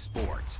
sports.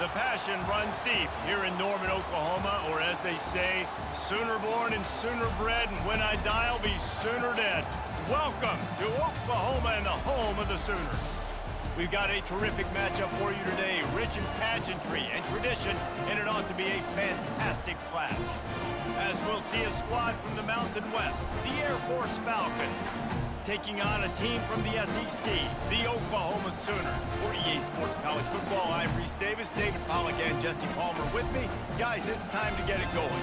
The passion runs deep here in Norman, Oklahoma, or as they say, sooner born and sooner bred, and when I die, I'll be sooner dead. Welcome to Oklahoma and the home of the Sooners. We've got a terrific matchup for you today, rich in pageantry and tradition, and it ought to be a fantastic clash. we'll see a squad from the Mountain West, the Air Force Falcons, taking on a team from the SEC, the Oklahoma Sooners. For EA Sports College Football, I'm Reese Davis, David Pollack, and Jesse Palmer with me. Guys, it's time to get it going.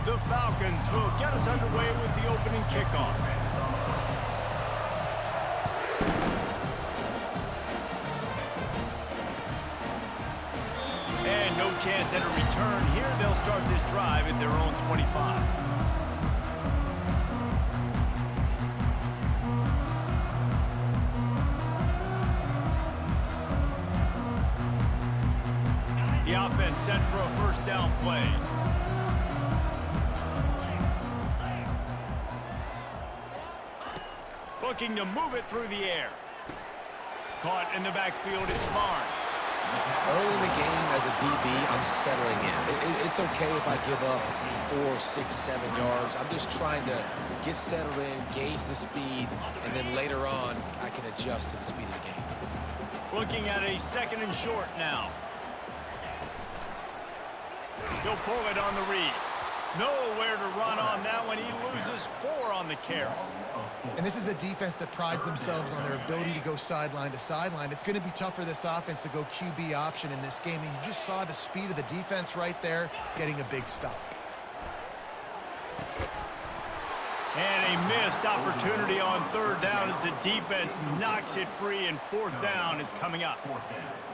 The Falcons will get us underway with the opening kickoff. And no chance at a return here. They'll start this drive at their own 25. The offense set for a first down play. Looking to move it through the air. Caught in the backfield, it's Barnes. Early in the game as a DB, I'm settling in. It's okay if I give up 4, 6, 7 yards. I'm just trying to get settled in, gauge the speed, and then later on, I can adjust to the speed of the game. Looking at a second and short now. He'll pull it on the read. Nowhere to run on that one. He loses 4 on the carry. And this is a defense that prides themselves on their ability to go sideline to sideline. It's going to be tough for this offense to go QB option in this game. And you just saw the speed of the defense right there getting a big stop. And a missed opportunity on third down as the defense knocks it free, and fourth down is coming up.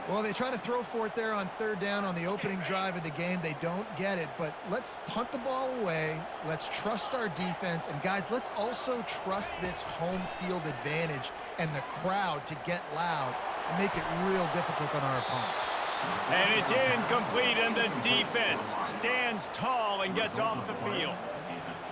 Well, they try to throw for it there on third down on the opening drive of the game. They don't get it, but let's punt the ball away. Let's trust our defense. And, guys, let's also trust this home field advantage and the crowd to get loud and make it real difficult on our opponent. And it's incomplete, and the defense stands tall and gets off the field.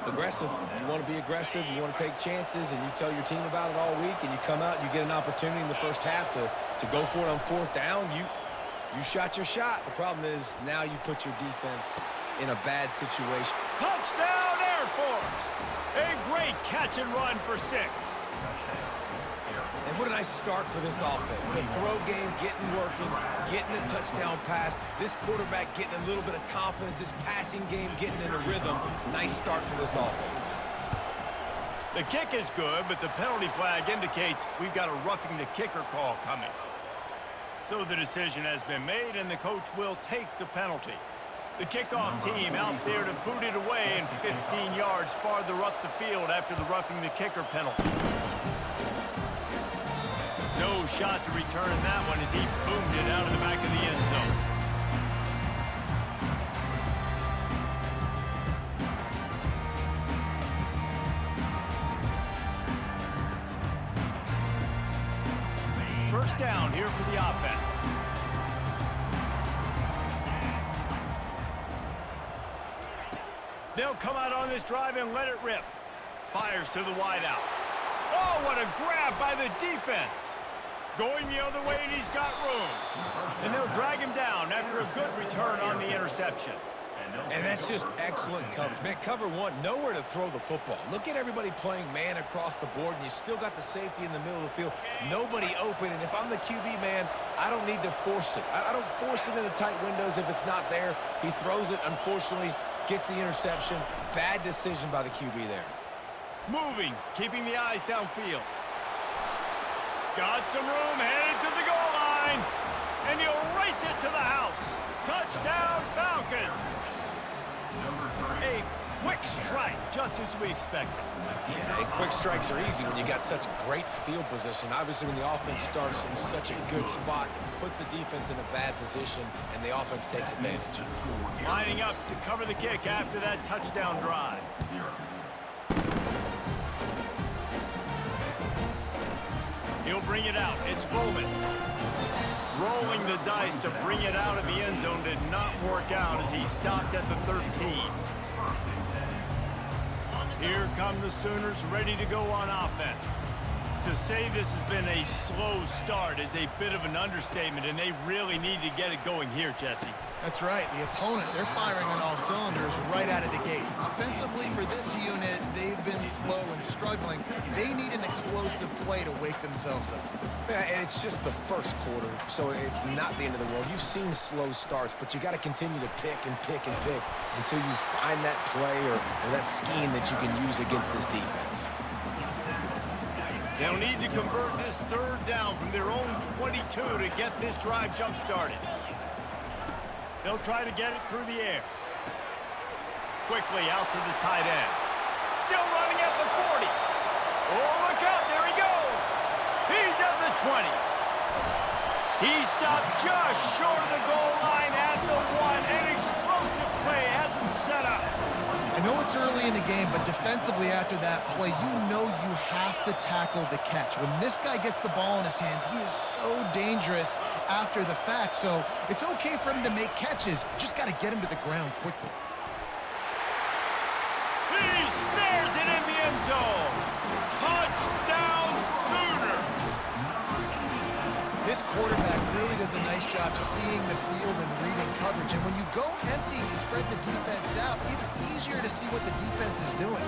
Aggressive. You want to be aggressive. You want to take chances, and you tell your team about it all week, and you come out and you get an opportunity in the first half to go for it on fourth down. You shot your shot. The problem is now you put your defense in a bad situation. Touchdown, Air Force! A great catch and run for 6. And what a nice start for this offense. The throw game getting working, getting the touchdown pass. This quarterback getting a little bit of confidence. This passing game getting in a rhythm. Nice start for this offense. The kick is good, but the penalty flag indicates we've got a roughing the kicker call coming. So the decision has been made, and the coach will take the penalty. The kickoff team out there to boot it away and 15 yards farther up the field after the roughing the kicker penalty. No shot to return that one as he boomed it out of the back of the end zone. First down here for the offense. They'll come out on this drive and let it rip. Fires to the wideout. Oh, what a grab by the defense. Going the other way, and he's got room. And they'll drag him down after a good return on the interception. And that's just excellent coverage. Man, cover one, nowhere to throw the football. Look at everybody playing man across the board, and you still got the safety in the middle of the field. Nobody open, and if I'm the QB, man, I don't need to force it. I don't force it into tight windows if it's not there. He throws it, unfortunately, gets the interception. Bad decision by the QB there. Moving, keeping the eyes downfield. Got some room, headed to the goal line. And he'll race it to the house. Touchdown, Falcons. A quick strike, just as we expected. Yeah, and quick strikes are easy when you got such great field position. Obviously, when the offense starts in such a good spot, puts the defense in a bad position, and the offense takes advantage. Lining up to cover the kick after that touchdown drive. He'll bring it out. It's Bowman. Rolling the dice to bring it out of the end zone did not work out as he stopped at the 13. Here come the Sooners ready to go on offense. To say this has been a slow start is a bit of an understatement, and they really need to get it going here, Jesse. That's right. The opponent, they're firing on all cylinders right out of the gate. Offensively, for this unit, they've been slow and struggling. They need an explosive play to wake themselves up. Yeah, and it's just the first quarter, so it's not the end of the world. You've seen slow starts, but you got to continue to pick and pick and pick until you find that play or that scheme that you can use against this defense. They'll need to convert this third down from their own 22 to get this drive jump-started. They'll try to get it through the air. Quickly out to the tight end. Still running at the 40. Oh, look out, there he goes. He's at the 20. He stopped just short of the goal line at the 1. An explosive play has him set up. I know it's early in the game, but defensively after that play, you know you have to tackle the catch. When this guy gets the ball in his hands, he is so dangerous after the fact. So it's okay for him to make catches. Just got to get him to the ground quickly. He snares it in the end zone. Touchdown Sooners. This quarterback really does a nice job seeing the field and reading coverage. And when you go empty, you spread the defense out, it's easier to see what the defense is doing.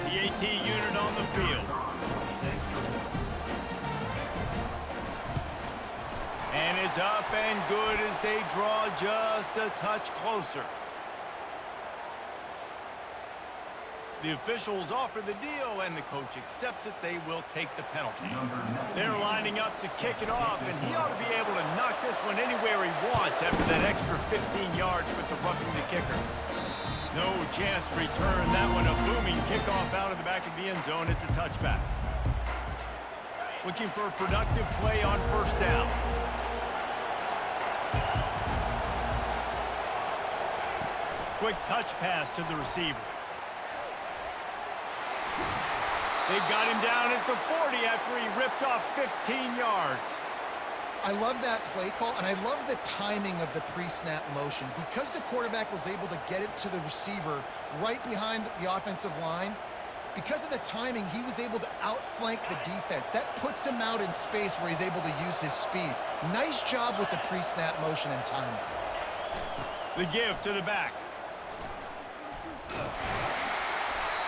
The AT unit on the field. And it's up and good as they draw just a touch closer. The officials offer the deal, and the coach accepts it. They will take the penalty. They're lining up to kick it off, and he ought to be able to knock this one anywhere he wants after that extra 15 yards with the roughing the kicker. No chance to return that one. A booming kickoff out of the back of the end zone. It's a touchback. Looking for a productive play on first down. Quick touch pass to the receiver. They've got him down at the 40 after he ripped off 15 yards. I love that play call, and I love the timing of the pre-snap motion. Because the quarterback was able to get it to the receiver right behind the offensive line, because of the timing, he was able to outflank the defense. That puts him out in space where he's able to use his speed. Nice job with the pre-snap motion and timing. The give to the back.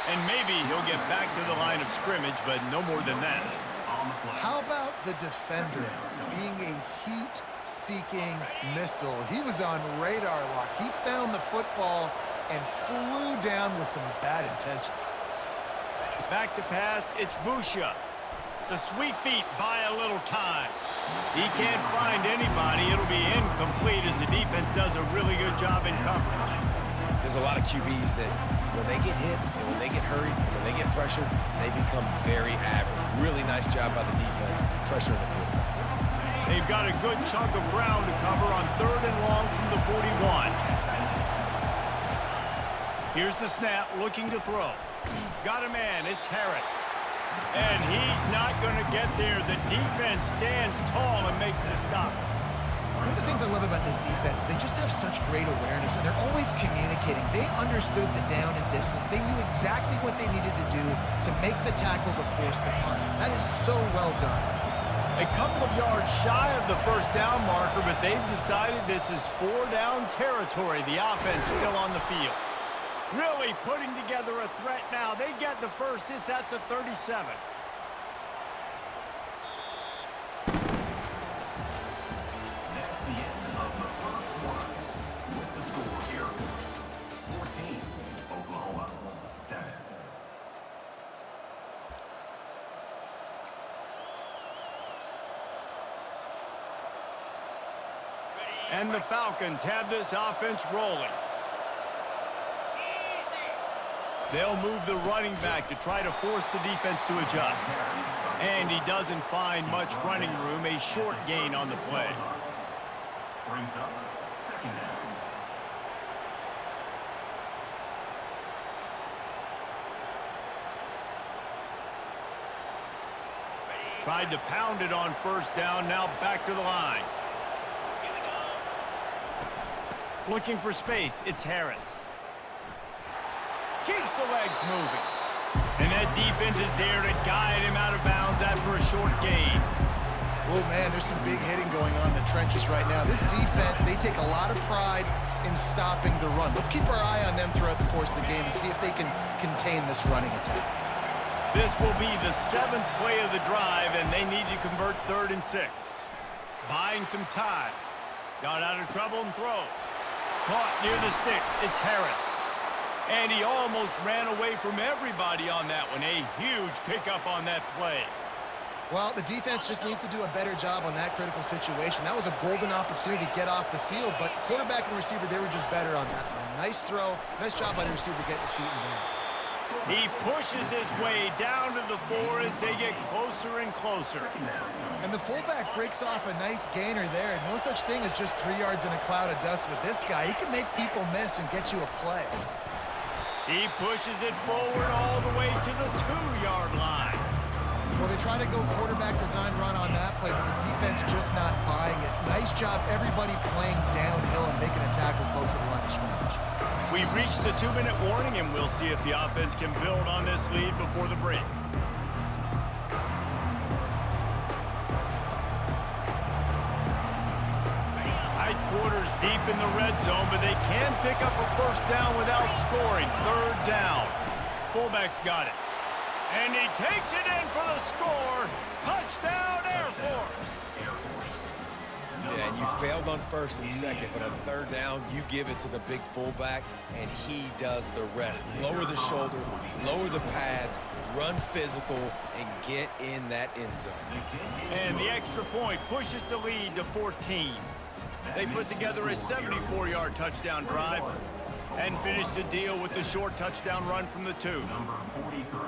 And maybe he'll get back to the line of scrimmage, but no more than that. How about the defender being a heat-seeking missile? He was on radar lock. He found the football and flew down with some bad intentions. Back to pass, it's Busha. The sweet feet buy a little time. He can't find anybody. It'll be incomplete as the defense does a really good job in coverage. There's a lot of QBs that when they get hit and when they get hurried and when they get pressured, they become very average. Really nice job by the defense, pressuring the quarterback. They've got a good chunk of ground to cover on 3rd and long from the 41. Here's the snap, looking to throw. Got a man, it's Harris. And he's not going to get there. The defense stands tall and makes the stop. One of the things I love about this defense is they just have such great awareness, and they're always communicating. They understood the down and distance. They knew exactly what they needed to do to make the tackle to force the punt. That is so well done. A couple of yards shy of the first down marker, but they've decided this is 4-down territory. The offense still on the field. Really putting together a threat now. They get the first. It's at the 37. And the Falcons have this offense rolling. They'll move the running back to try to force the defense to adjust. And he doesn't find much running room, a short gain on the play. Brings up second down. Tried to pound it on first down, now back to the line. Looking for space, it's Harris. Keeps the legs moving. And that defense is there to guide him out of bounds after a short gain. Oh, man, there's some big hitting going on in the trenches right now. This defense, they take a lot of pride in stopping the run. Let's keep our eye on them throughout the course of the game and see if they can contain this running attack. This will be the 7th play of the drive, and they need to convert 3rd and 6. Buying some time. Got out of trouble and throws. Caught near the sticks. It's Harris. And he almost ran away from everybody on that one. A huge pickup on that play. Well, the defense just needs to do a better job on that critical situation. That was a golden opportunity to get off the field, but quarterback and receiver, they were just better on that one. Nice throw. Nice job by the receiver getting his feet in bounds. He pushes his way down to the 4 as they get closer and closer. And the fullback breaks off a nice gainer there. No such thing as just 3 yards in a cloud of dust with this guy. He can make people miss and get you a play. He pushes it forward all the way to the 2-yard line. Well, they try to go quarterback design run on that play, but the defense just not buying it. Nice job, everybody playing downhill and making a tackle close to the line of scrimmage. We've reached the 2-minute warning, and we'll see if the offense can build on this lead before the break. Tight quarters deep in the red zone, but they can pick up a 1st down without scoring. 3rd down. Fullback's got it. And he takes it in for the score. Touchdown, Air Force. Yeah, and you failed on 1st and 2nd, but on 3rd down, you give it to the big fullback, and he does the rest. Lower the shoulder, lower the pads, run physical, and get in that end zone. And the extra point pushes the lead to 14. They put together a 74-yard touchdown drive and finish the deal with the short touchdown run from the 2. Number 43,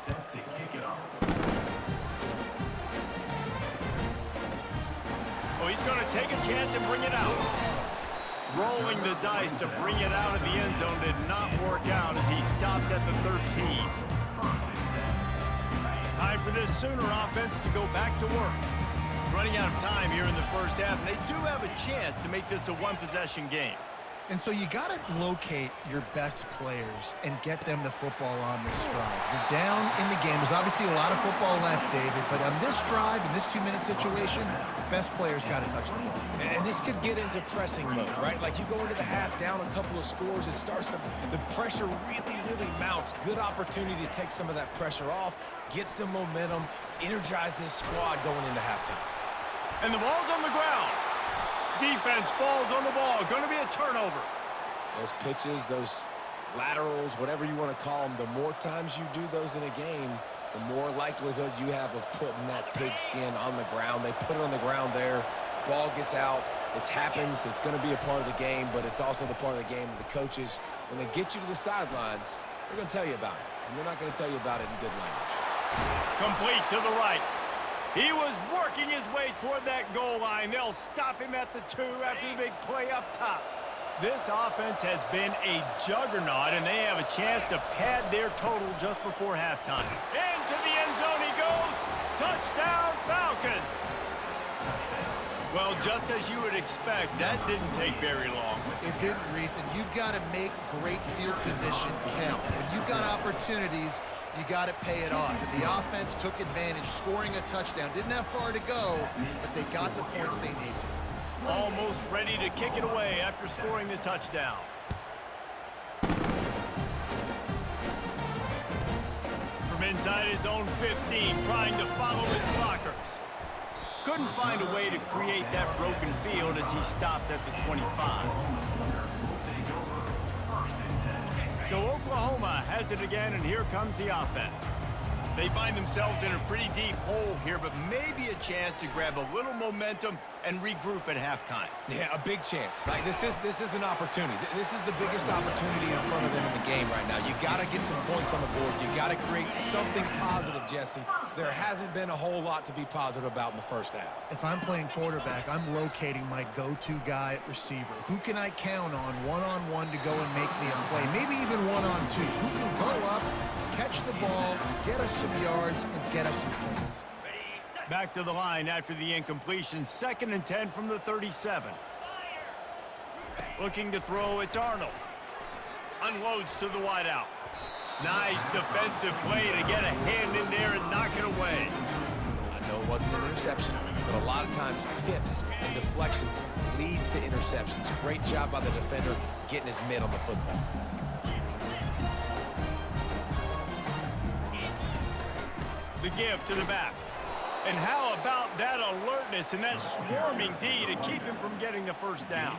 set to kick it off. Oh, he's going to take a chance and bring it out. Rolling the dice to bring it out of the end zone did not work out as he stopped at the 13. Time for this Sooner offense to go back to work. Running out of time here in the 1st half, and they do have a chance to make this a 1-possession game. And so you got to locate your best players and get them the football on this drive. You're down in the game. There's obviously a lot of football left, David, but on this drive, in this 2-minute situation, best players got to touch the ball. And this could get into pressing mode, right? Like you go into the half down a couple of scores, it starts to, the pressure really mounts. Good opportunity to take some of that pressure off, get some momentum, energize this squad going into halftime. And the ball's on the ground. Defense falls on the ball. Going to be a turnover. Those pitches, those laterals, whatever you want to call them, the more times you do those in a game, the more likelihood you have of putting that pigskin on the ground. They put it on the ground there. Ball gets out. It happens. It's going to be a part of the game, but it's also the part of the game of the coaches. When they get you to the sidelines, they're going to tell you about it, and they're not going to tell you about it in good language. Complete to the right. He was working his way toward that goal line. They'll stop him at the 2 after the big play up top. This offense has been a juggernaut, and they have a chance to pad their total just before halftime. Into the end zone he goes. Touchdown, Falcons. Well, just as you would expect, that didn't take very long. It didn't, Reese, and you've got to make great field position count. When you've got opportunities, you got to pay it off. And the offense took advantage, scoring a touchdown. Didn't have far to go, but they got the points they needed. Almost ready to kick it away after scoring the touchdown. From inside his own 15, trying to follow his blockers. Couldn't find a way to create that broken field as he stopped at the 25. So Oklahoma has it again, and here comes the offense. They find themselves in a pretty deep hole here, but maybe a chance to grab a little momentum and regroup at halftime. Yeah, a big chance. Like this is an opportunity. This is the biggest opportunity in front of them in the game right now. You got to get some points on the board. You got to create something positive, Jesse. There hasn't been a whole lot to be positive about in the 1st half. If I'm playing quarterback, I'm locating my go-to guy at receiver. Who can I count on one-on-one to go and make me a play? Maybe even one-on-two. Who can go up, catch the ball, get us some yards, and get us some points. Back to the line after the incompletion. 2nd and 10 from the 37. Looking to throw, it's Arnold. Unloads to the wideout. Nice defensive play to get a hand in there and knock it away. I know it wasn't an interception, but a lot of times tips and deflections leads to interceptions. Great job by the defender getting his mitt on the football. The give to the back. And how about that alertness and that swarming D to keep him from getting the first down?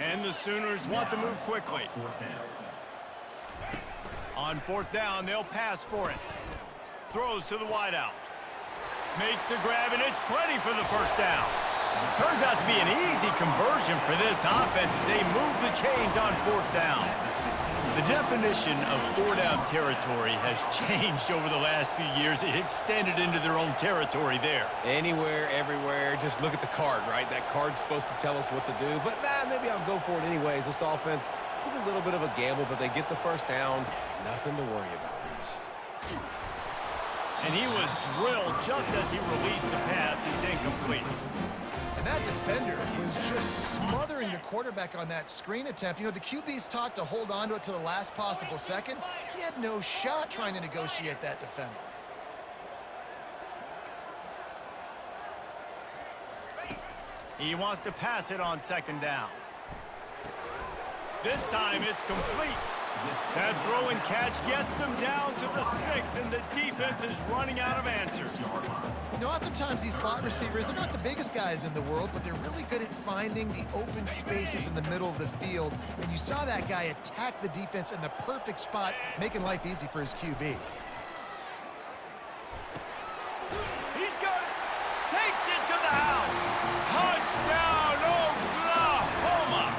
And the Sooners want to move quickly. On fourth down, they'll pass for it. Throws to the wideout. Makes the grab, and it's plenty for the first down. Turns out to be an easy conversion for this offense as they move the chains on fourth down. The definition of four-down territory has changed over the last few years. It extended into their own territory there. Anywhere, everywhere, just look at the card, right? That card's supposed to tell us what to do, but maybe I'll go for it anyways. This offense took a little bit of a gamble, but they get the first down. Nothing to worry about, Reese. And he was drilled just as he released the pass. It's incomplete. And that defender was just smothering the quarterback on that screen attempt. You know, the QB's talked to hold on to it to the last possible second. He had no shot trying to negotiate that defender. He wants to pass it on second down. This time it's complete. That throw and catch gets them down to the 6, and the defense is running out of answers. You know, oftentimes these slot receivers, they're not the biggest guys in the world, but they're really good at finding the open spaces in the middle of the field. And you saw that guy attack the defense in the perfect spot, making life easy for his QB. He's got it. Takes it to the house. Touchdown, Oklahoma.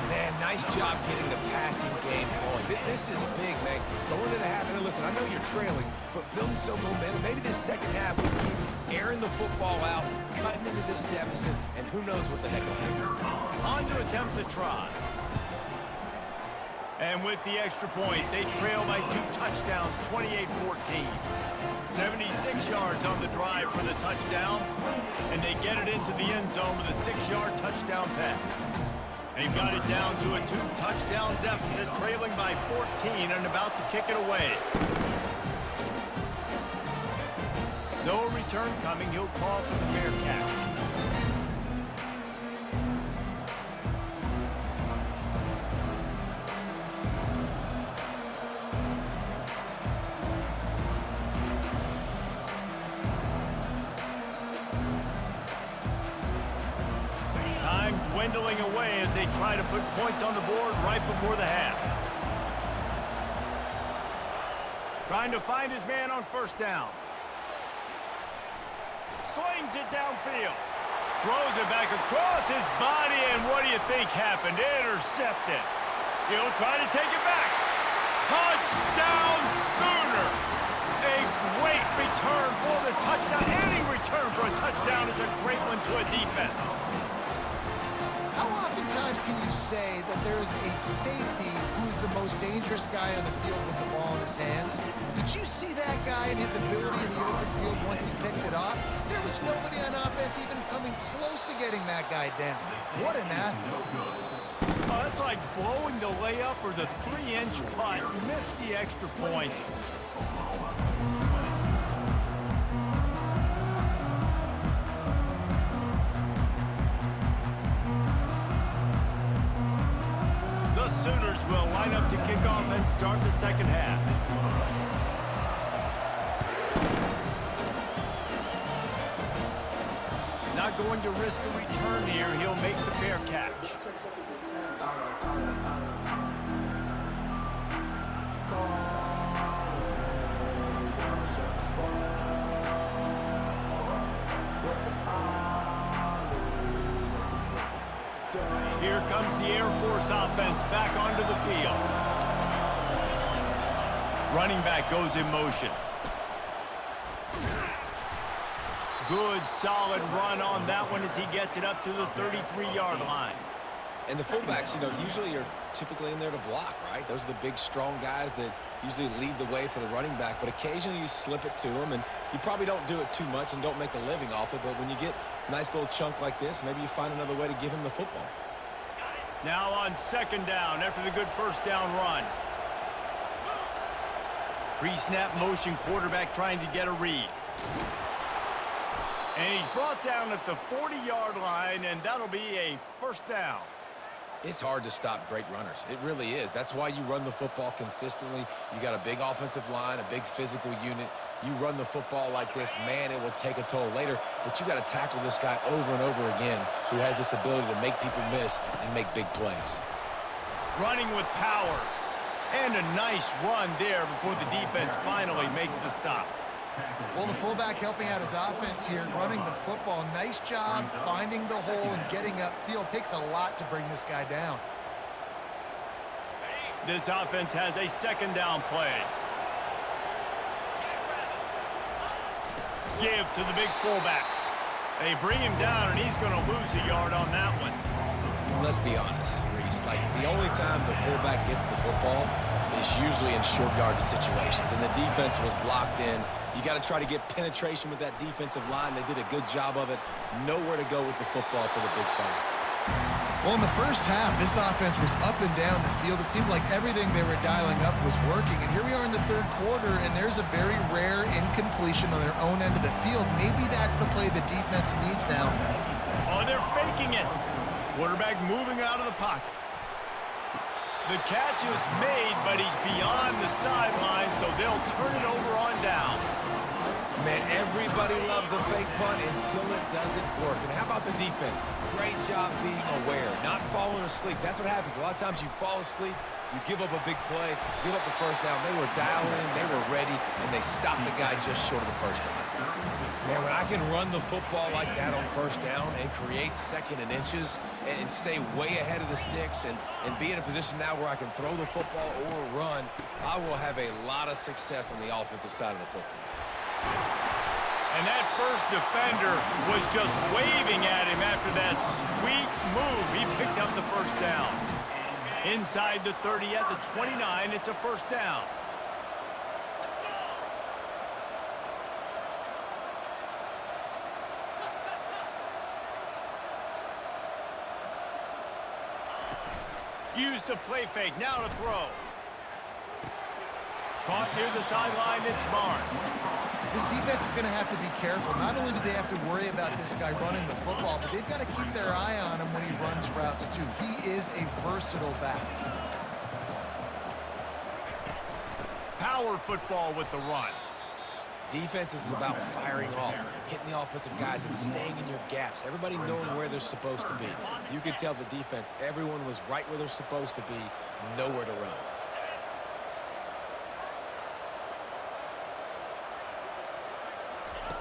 Man, nice job getting the passing game going. This is big, man. Going into the half, and listen, I know you're trailing, but building some momentum. Maybe this second half will keep airing the football out, cutting into this deficit, and who knows what the heck will happen. On to attempt the try. And with the extra point, they trail by 2 touchdowns, 28-14. 76 yards on the drive for the touchdown, and they get it into the end zone with a 6-yard touchdown pass. They've got it down to a 2-touchdown deficit, trailing by 14 and about to kick it away. No return coming. He'll call for the fair catch. Dwindling away as they try to put points on the board right before the half. Trying to find his man on first down. Slings it downfield. Throws it back across his body, and what do you think happened? Intercepted. He'll try to take it back. Touchdown Sooners! A great return for the touchdown. Any return for a touchdown is a great one to a defense. How oftentimes can you say that there's a safety who's the most dangerous guy on the field with the ball in his hands? Did you see that guy and his ability in the open field once he picked it off? There was nobody on offense even coming close to getting that guy down. What an athlete. Oh, that's like blowing the layup or the 3-inch putt. Missed the extra point. Sooners will line up to kick off and start the second half. Not going to risk a return here. He'll make the fair catch. Here comes the Air Force offense back onto the field. Running back goes in motion. Good, solid run on that one as he gets it up to the 33-yard line. And the fullbacks, you know, usually are typically in there to block, right? Those are the big, strong guys that usually lead the way for the running back. But occasionally you slip it to them, and you probably don't do it too much and don't make a living off it. But when you get a nice little chunk like this, maybe you find another way to give him the football. Now on second down after the good first down run. Pre-snap motion quarterback trying to get a read. And he's brought down at the 40-yard line, and that'll be a first down. It's hard to stop great runners. It really is. That's why you run the football consistently. You got a big offensive line, a big physical unit. You run the football like this, man, it will take a toll later. But you got to tackle this guy over and over again who has this ability to make people miss and make big plays. Running with power. And a nice run there before the defense finally makes the stop. Well, the fullback helping out his offense here, running the football. Nice job finding the hole and getting upfield. Takes a lot to bring this guy down. This offense has a second down play. Give to the big fullback. They bring him down, and he's going to lose a yard on that one. Let's be honest, Reese. Like, the only time the fullback gets the football is usually in short yardage situations, and the defense was locked in. You got to try to get penetration with that defensive line. They did a good job of it. Nowhere to go with the football for the big fella. Well, in the first half, this offense was up and down the field. It seemed like everything they were dialing up was working. And here we are in the third quarter, and there's a very rare incompletion on their own end of the field. Maybe that's the play the defense needs now. Oh, they're faking it. Quarterback moving out of the pocket. The catch is made, but he's beyond the sideline, so they'll turn it over on downs. Man, everybody loves a fake punt until it doesn't work. And how about the defense? Great job being aware, not falling asleep. That's what happens. A lot of times you fall asleep, you give up a big play, give up the first down. They were dialed in, they were ready, and they stopped the guy just short of the first down. Man, when I can run the football like that on first down and create second and inches and stay way ahead of the sticks and be in a position now where I can throw the football or run, I will have a lot of success on the offensive side of the football. And that first defender was just waving at him after that sweet move. He picked up the first down. Inside the 30 at the 29, it's a first down. Use the play fake, now to throw. Caught near the sideline, it's Barnes. This defense is going to have to be careful. Not only do they have to worry about this guy running the football, but they've got to keep their eye on him when he runs routes too. He is a versatile back. Power football with the run. Defense is about firing off, hitting the offensive guys, and staying in your gaps. Everybody knowing where they're supposed to be. You could tell the defense, everyone was right where they're supposed to be, nowhere to run.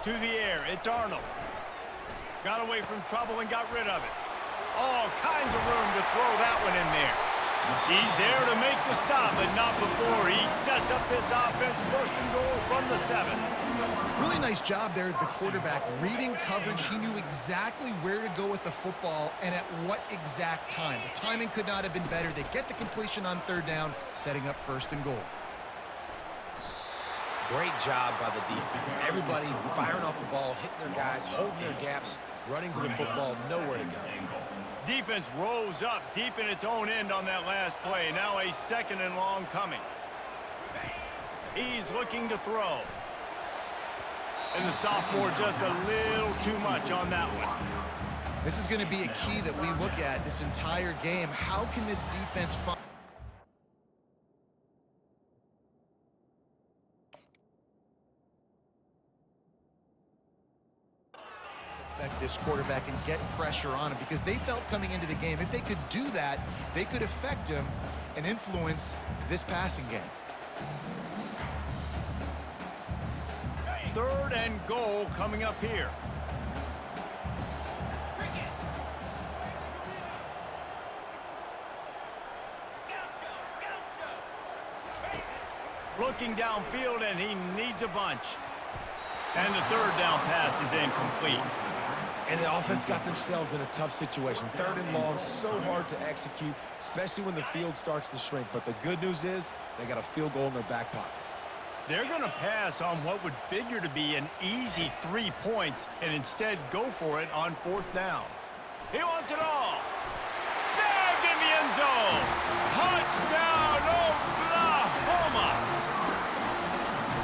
To the air, it's Arnold. Got away from trouble and got rid of it. All kinds of room to throw that one in there. He's there to make the stop, but not before. He sets up this offense first and goal from the 7. Really nice job there at the quarterback. Reading coverage, he knew exactly where to go with the football and at what exact time. The timing could not have been better. They get the completion on third down, setting up first and goal. Great job by the defense. Everybody firing off the ball, hitting their guys, holding their gaps, running to the football, nowhere to go. Defense rose up deep in its own end on that last play. Now a second and long coming. He's looking to throw. And the sophomore just a little too much on that one. This is going to be a key that we look at this entire game. How can this defense find this quarterback and get pressure on him, because they felt coming into the game if they could do that, they could affect him and influence this passing game. Third and goal coming up here. Looking downfield, and he needs a bunch. And the third down pass is incomplete. And the offense got themselves in a tough situation. Third and long, so hard to execute, especially when the field starts to shrink. But the good news is they got a field goal in their back pocket. They're going to pass on what would figure to be an easy 3 points and instead go for it on fourth down. He wants it all. Snagged in the end zone. Touchdown, Oklahoma.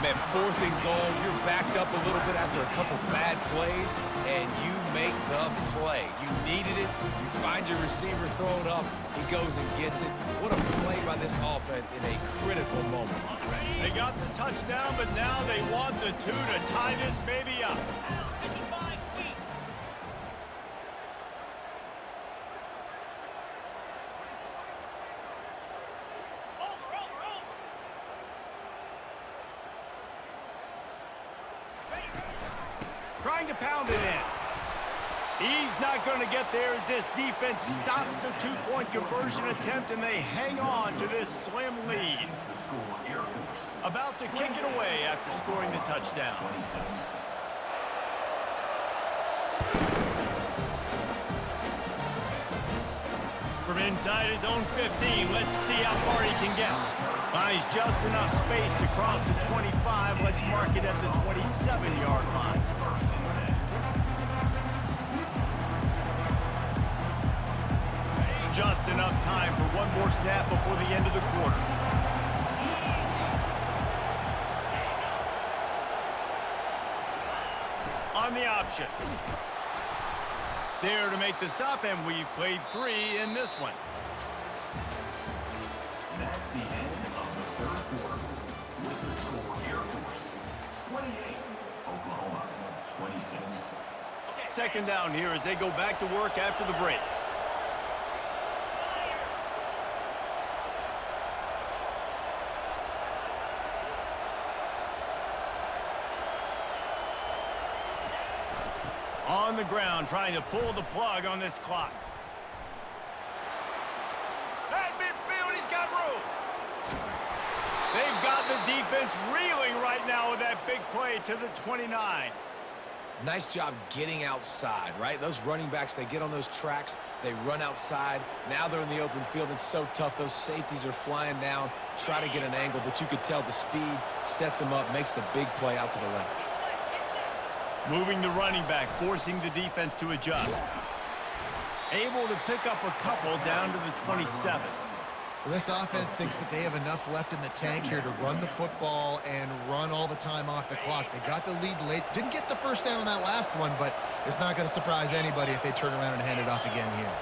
Man, 4th and goal, you're backed up a little bit after a couple bad plays, and you make the play. You needed it. You find your receiver, throw it up. He goes and gets it. What a play by this offense in a critical moment. They got the touchdown, but now they want the 2 to tie this baby up. Trying to pound it in. He's not going to get there as this defense stops the 2-point conversion attempt, and they hang on to this slim lead. About to kick it away after scoring the touchdown. From inside his own 15, let's see how far he can get. Finds just enough space to cross the 25. Let's mark it at the 27-yard line. Just enough time for one more snap before the end of the quarter. On the option. There to make the stop, and we've played 3 in this one. That's the end of the third quarter. With the score, Air Force 28, Oklahoma 26. Second down here as they go back to work after the break. On the ground, trying to pull the plug on this clock. At midfield, he's got room. They've got the defense reeling right now with that big play to the 29. Nice job getting outside, right? Those running backs, they get on those tracks, they run outside. Now they're in the open field. It's so tough. Those safeties are flying down, try to get an angle, but you could tell the speed sets them up, makes the big play out to the left. Moving the running back, forcing the defense to adjust. Able to pick up a couple down to the 27. Well, this offense thinks that they have enough left in the tank here to run the football and run all the time off the clock. They got the lead late. Didn't get the first down on that last one, but it's not going to surprise anybody if they turn around and hand it off again here.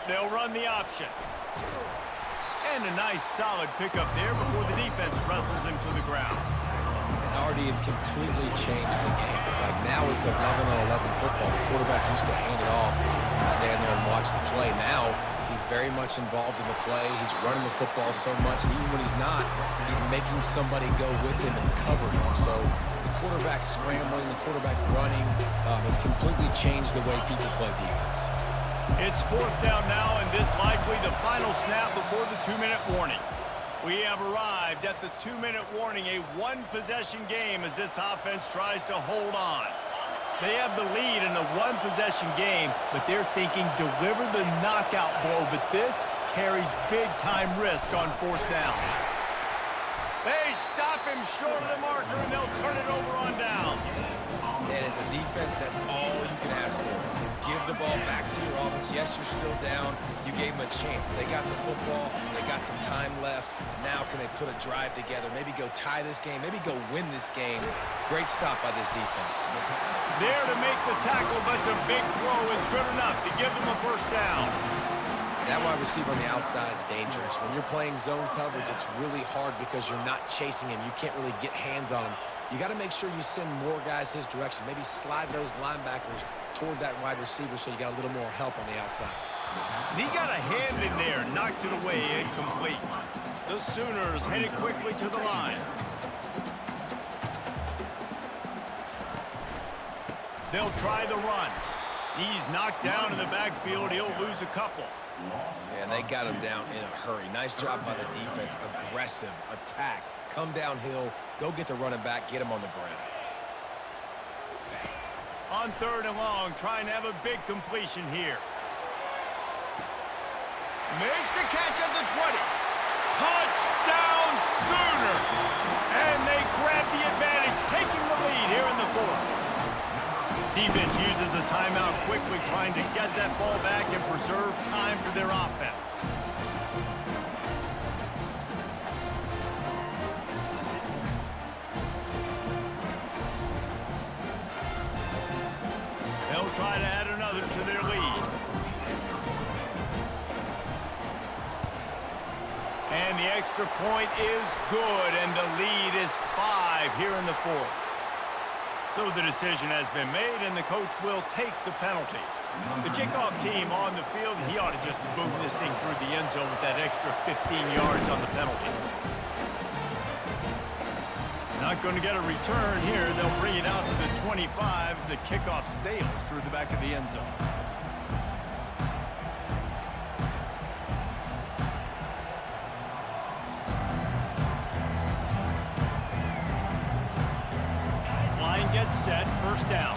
They'll run the option. And a nice solid pickup there before the defense wrestles him to the ground. Already, it's completely changed the game. Like now it's 11-on-11 football. The quarterback used to hand it off and stand there and watch the play. Now he's very much involved in the play. He's running the football so much, and even when he's not, he's making somebody go with him and cover him. So the quarterback scrambling, the quarterback running has completely changed the way people play defense. It's 4th down now, and this likely the final snap before the 2-minute warning. We have arrived at the 2-minute warning, a one-possession game as this offense tries to hold on. They have the lead in a one-possession game, but they're thinking deliver the knockout blow, but this carries big-time risk on 4th down. They stop him short of the marker, and they'll turn it over on down. And as a defense, that's all you can ask for. Give the ball back to your offense. Yes, you're still down. You gave them a chance. They got the football. They got some time left. Now can they put a drive together? Maybe go tie this game. Maybe go win this game. Great stop by this defense. There to make the tackle, but the big throw is good enough to give them a first down. That wide receiver on the outside is dangerous. When you're playing zone coverage, it's really hard because you're not chasing him. You can't really get hands on him. You got to make sure you send more guys his direction. Maybe slide those linebackers toward that wide receiver so you got a little more help on the outside. And he got a hand in there, knocks it away, incomplete. The Sooners headed quickly to the line. They'll try the run. He's knocked down in the backfield. He'll lose a couple. And they got him down in a hurry. Nice job by the defense. Aggressive attack. Come downhill. Go get the running back. Get him on the ground. On 3rd and long, trying to have a big completion here. Makes a catch at the 20. Touchdown Sooners! And they grab the advantage, taking the lead here in the 4th. Defense uses a timeout quickly, trying to get that ball back and preserve time for their offense. try to add another to their lead. And the extra point is good, and the lead is 5 here in the fourth. So the decision has been made, and the coach will take the penalty. The kickoff team on the field, and he ought to just boom this thing through the end zone with that extra 15 yards on the penalty. Not going to get a return here. They'll bring it out to the 25 as the kickoff sails through the back of the end zone. Line gets set, first down.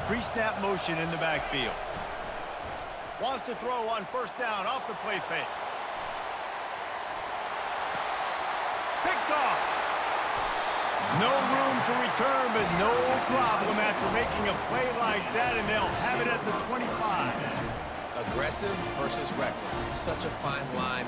Pre-snap motion in the backfield. Wants to throw on first down off the play fake. Picked off. No room to return, but no problem after making a play like that, and they'll have it at the 25. Aggressive versus reckless. It's such a fine line.